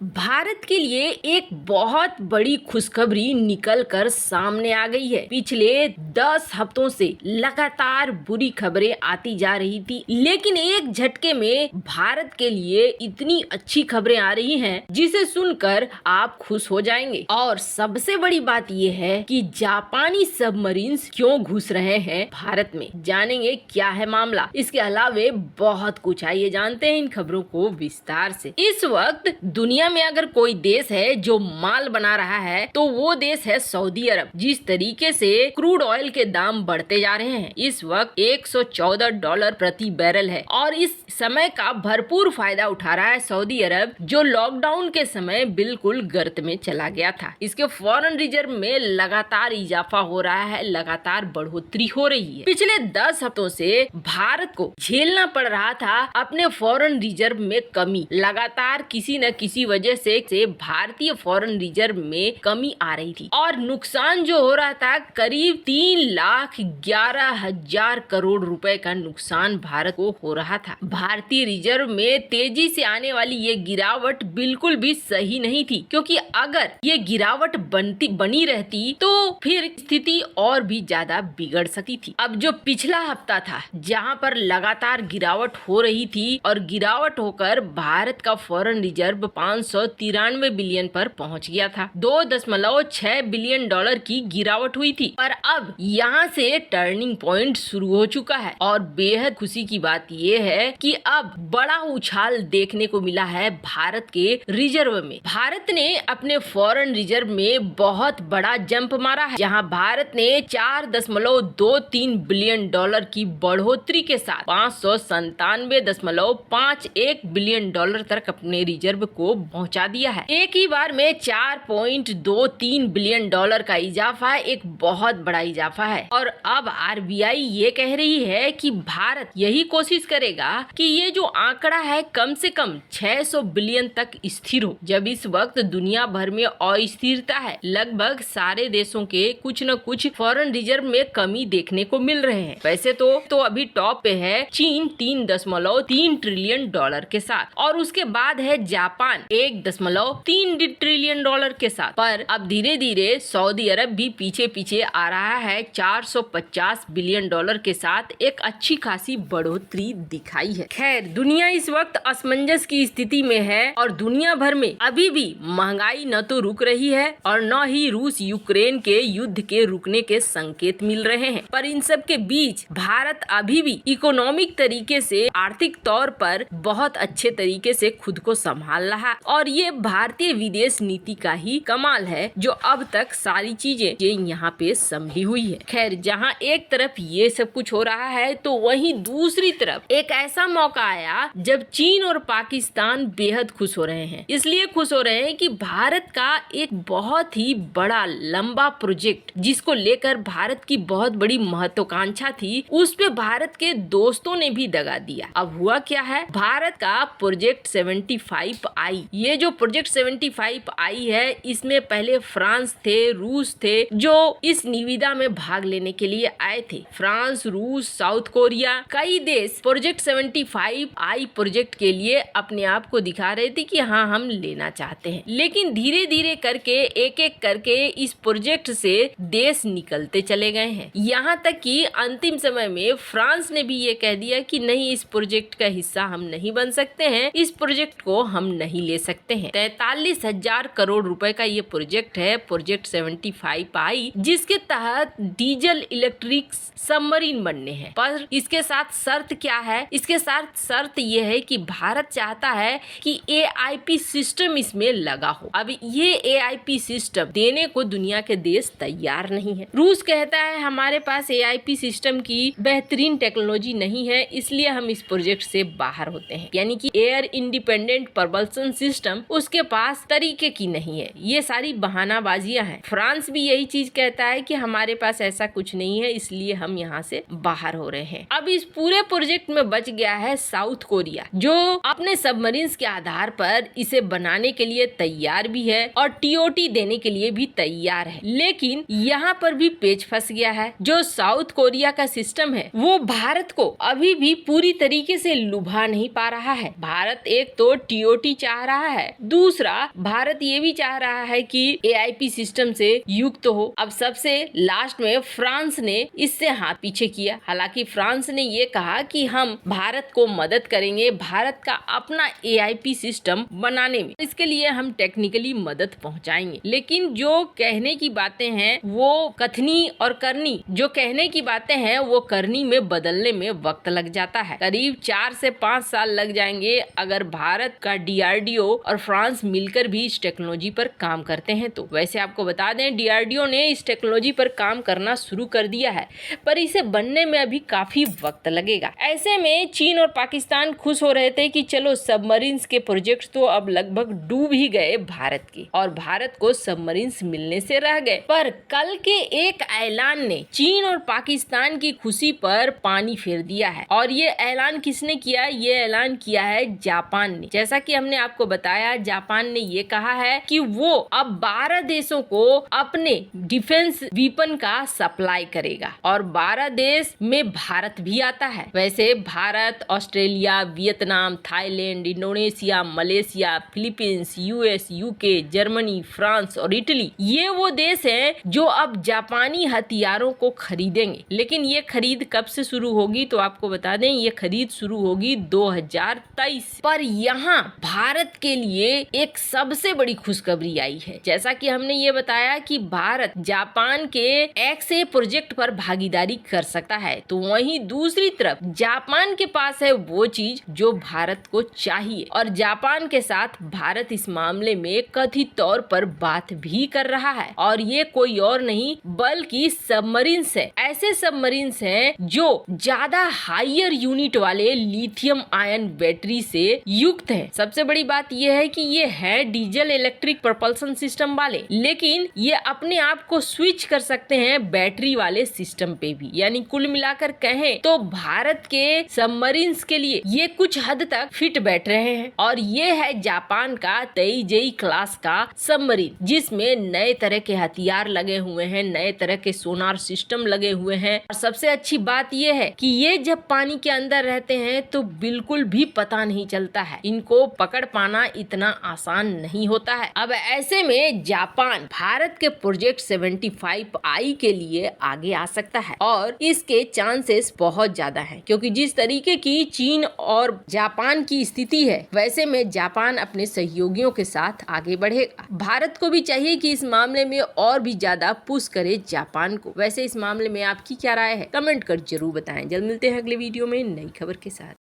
भारत के लिए एक बहुत बड़ी खुशखबरी निकल कर सामने आ गई है। पिछले 10 हफ्तों से लगातार बुरी खबरें आती जा रही थी, लेकिन एक झटके में भारत के लिए इतनी अच्छी खबरें आ रही हैं जिसे सुनकर आप खुश हो जाएंगे। और सबसे बड़ी बात यह है कि जापानी सबमरीन्स क्यों घुस रहे हैं भारत में, जानेंगे क्या है मामला। इसके अलावे बहुत कुछ, आइए जानते हैं इन खबरों को विस्तार से। इस वक्त दुनिया में अगर कोई देश है जो माल बना रहा है तो वो देश है सऊदी अरब। जिस तरीके से क्रूड ऑयल के दाम बढ़ते जा रहे हैं, इस वक्त $114 प्रति बैरल है और इस समय का भरपूर फायदा उठा रहा है सऊदी अरब, जो लॉकडाउन के समय बिल्कुल गर्त में चला गया था। इसके फॉरेन रिजर्व में लगातार इजाफा हो रहा है, लगातार बढ़ोतरी हो रही है। पिछले 10 हफ्तों से भारत को झेलना पड़ रहा था अपने फॉरेन रिजर्व में कमी। लगातार किसी न किसी वजह से भारतीय फॉरेन रिजर्व में कमी आ रही थी और नुकसान जो हो रहा था, करीब 3,11,000 करोड़ रुपए का नुकसान भारत को हो रहा था। भारतीय रिजर्व में तेजी से आने वाली ये गिरावट बिल्कुल भी सही नहीं थी, क्योंकि अगर ये गिरावट बनी रहती तो फिर स्थिति और भी ज्यादा बिगड़ सकती थी। अब जो पिछला हफ्ता था जहां पर लगातार गिरावट हो रही थी और गिरावट होकर भारत का फॉरेन रिजर्व 593 बिलियन पर पहुंच गया था। $2.6 बिलियन की गिरावट हुई थी, पर अब यहाँ से टर्निंग पॉइंट शुरू हो चुका है और बेहद खुशी की बात ये है कि अब बड़ा उछाल देखने को मिला है भारत के रिजर्व में। भारत ने अपने फॉरेन रिजर्व में बहुत बड़ा जंप मारा है, जहाँ भारत ने $4.23 बिलियन की बढ़ोतरी के साथ $597.51 बिलियन तक अपने रिजर्व को पहुंचा दिया है। एक ही बार में $4.23 बिलियन का इजाफा एक बहुत बड़ा इजाफा है और अब आरबीआई ये कह रही है कि भारत यही कोशिश करेगा कि ये जो आंकड़ा है कम से कम 600 बिलियन तक स्थिर हो। जब इस वक्त दुनिया भर में अस्थिरता है, लगभग सारे देशों के कुछ न कुछ फॉरेन रिजर्व में कमी देखने को मिल रहे हैं। वैसे तो अभी टॉप पे है चीन $3.3 ट्रिलियन के साथ, और उसके बाद है जापान $1.3 ट्रिलियन के साथ। पर अब धीरे धीरे सऊदी अरब भी पीछे आ रहा है 450 बिलियन के साथ, एक अच्छी खासी बढ़ोतरी दिखाई है। खैर, दुनिया इस वक्त असमंजस की स्थिति में है और दुनिया भर में अभी भी महंगाई न तो रुक रही है और न ही रूस यूक्रेन के युद्ध के रुकने के संकेत मिल रहे हैं। पर इन सब के बीच भारत अभी भी इकोनॉमिक तरीके से, आर्थिक तौर पर बहुत अच्छे तरीके से खुद को संभाल रहा है और ये भारतीय विदेश नीति का ही कमाल है, जो अब तक सारी चीजें यहाँ पे संभली हुई है। खैर, जहाँ एक तरफ ये सब कुछ हो रहा है तो वहीं दूसरी तरफ एक ऐसा मौका आया जब चीन और पाकिस्तान बेहद खुश हो रहे हैं। इसलिए खुश हो रहे हैं कि भारत का एक बहुत ही बड़ा लंबा प्रोजेक्ट, जिसको लेकर भारत की बहुत बड़ी महत्वाकांक्षा थी, उस पे भारत के दोस्तों ने भी दगा दिया। अब हुआ क्या है, भारत का प्रोजेक्ट 75 आई। ये जो प्रोजेक्ट 75 आई है, इसमें पहले फ्रांस थे, रूस थे, जो इस निविदा में भाग लेने के लिए आए थे। फ्रांस, रूस, साउथ कोरिया, कई देश प्रोजेक्ट 75 आई प्रोजेक्ट के लिए अपने आप को दिखा रहे थे कि हाँ, हम लेना चाहते हैं। लेकिन धीरे धीरे करके, एक एक करके इस प्रोजेक्ट से देश निकलते चले गए हैं। यहाँ तक कि अंतिम समय में फ्रांस ने भी ये कह दिया कि नहीं, इस प्रोजेक्ट का हिस्सा हम नहीं बन सकते हैं, इस प्रोजेक्ट को हम नहीं ले सकते हैं। 43,000 करोड़ रुपए का ये प्रोजेक्ट है, प्रोजेक्ट 75 आई, जिसके तहत डीजल इलेक्ट्रिक सबमरीन बनने हैं। पर इसके साथ शर्त क्या है? इसके साथ शर्त ये है कि भारत चाहता है कि AIP सिस्टम इसमें लगा हो। अब ये AIP सिस्टम देने को दुनिया के देश तैयार नहीं है। रूस कहता है हमारे पास AIP सिस्टम की बेहतरीन टेक्नोलॉजी नहीं है, इसलिए हम इस प्रोजेक्ट से बाहर होते हैं। यानी कि एयर इंडिपेंडेंट प्रबल्सन सिस्टम उसके पास तरीके की नहीं है। ये सारी बहानाबाजियां हैं। फ्रांस भी यही चीज कहता है कि हमारे पास ऐसा कुछ नहीं है, इसलिए हम यहाँ से बाहर हो रहे हैं। अब इस पूरे प्रोजेक्ट में बच गया है साउथ कोरिया, जो अपने सबमरीन्स के आधार पर इसे बनाने के लिए तैयार भी है और TOT देने के लिए भी तैयार है। लेकिन यहाँ पर भी पेच फंस गया है। जो साउथ कोरिया का सिस्टम है वो भारत को अभी भी पूरी तरीके से लुभा नहीं पा रहा है। भारत एक तो TOT चाह रहा है। दूसरा, भारत ये भी चाह रहा है कि AIP सिस्टम से युक्त हो। अब सबसे लास्ट में फ्रांस ने इससे हाथ पीछे किया। हालांकि फ्रांस ने ये कहा कि हम भारत को मदद करेंगे भारत का अपना AIP सिस्टम बनाने में, इसके लिए हम टेक्निकली मदद पहुंचाएंगे। लेकिन जो कहने की बातें हैं वो कथनी और करनी, जो कहने की बातें हैं वो करनी में बदलने में वक्त लग जाता है। करीब 4 से 5 साल लग जाएंगे अगर भारत का DRDO और फ्रांस मिलकर भी इस टेक्नोलॉजी पर काम करते हैं तो। वैसे आपको बता दें DRDO ने इस टेक्नोलॉजी पर काम करना शुरू कर दिया है, पर इसे बनने में अभी काफी वक्त लगेगा। ऐसे में चीन और पाकिस्तान खुश हो रहे थे कि चलो सबमरीन्स के प्रोजेक्ट तो अब लगभग डूब ही गए भारत के, और भारत को सबमरीन्स मिलने से रह गए। पर कल के एक ऐलान ने चीन और पाकिस्तान की खुशी पर पानी फेर दिया है। और ये ऐलान किसने किया? ये ऐलान किया है जापान ने। जैसा कि हमने आपको बताया, जापान ने ये कहा है कि वो अब 12 देशों को अपने डिफेंस वेपन का सप्लाई करेगा, और 12 देश में भारत भी आता है। वैसे Bharat, Australia, Vietnam, Thailand, Indonesia, Malaysia, Philippines, US, UK, Germany, France और इटली, ये वो देश हैं जो अब जापानी हथियारों को खरीदेंगे। लेकिन ये खरीद कब से शुरू होगी? तो आपको बता दें ये खरीद शुरू होगी 2023। पर यहाँ भारत के लिए एक सबसे बड़ी खुशखबरी आई है। जैसा कि हमने ये बताया कि भारत जापान के XA प्रोजेक्ट पर भागीदारी कर सकता है, तो वहीं दूसरी तरफ जापान के पास है वो चीज जो भारत को चाहिए, और जापान के साथ भारत इस मामले में कथित तौर पर बात भी कर रहा है। और ये कोई और नहीं बल्कि सबमरीन्स है। ऐसे सबमरीन्स हैं जो ज्यादा हायर यूनिट वाले लिथियम आयन बैटरी से युक्त है। सबसे बड़ी बात यह है कि ये है डीजल इलेक्ट्रिक प्रोपल्सन सिस्टम वाले, लेकिन ये अपने आप को स्विच कर सकते हैं बैटरी वाले सिस्टम पे भी। यानी कुल मिलाकर कहें तो भारत के सबमरीन्स के लिए ये कुछ हद तक फिट बैठ रहे हैं। और ये है जापान का तेइजेई क्लास का सबमरीन, जिसमें नए तरह के हथियार लगे हुए हैं, नए तरह के सोनार सिस्टम लगे हुए हैं। और सबसे अच्छी बात यह है कि ये जब पानी के अंदर रहते हैं तो बिल्कुल भी पता नहीं चलता है। इनको पकड़ पाना इतना आसान नहीं होता है। अब ऐसे में जापान भारत के प्रोजेक्ट 75I के लिए आगे आ सकता है, और इसके चांसेस बहुत ज्यादा हैं, क्योंकि जिस तरीके की चीन और जापान की स्थिति है वैसे में जापान अपने सहयोगियों के साथ आगे बढ़ेगा। भारत को भी चाहिए कि इस मामले में और भी ज्यादा पुश करे जापान को। वैसे इस मामले में आपकी क्या राय है? कमेंट कर जरूर बताएं। जल्द मिलते हैं अगले वीडियो में नई खबर के साथ।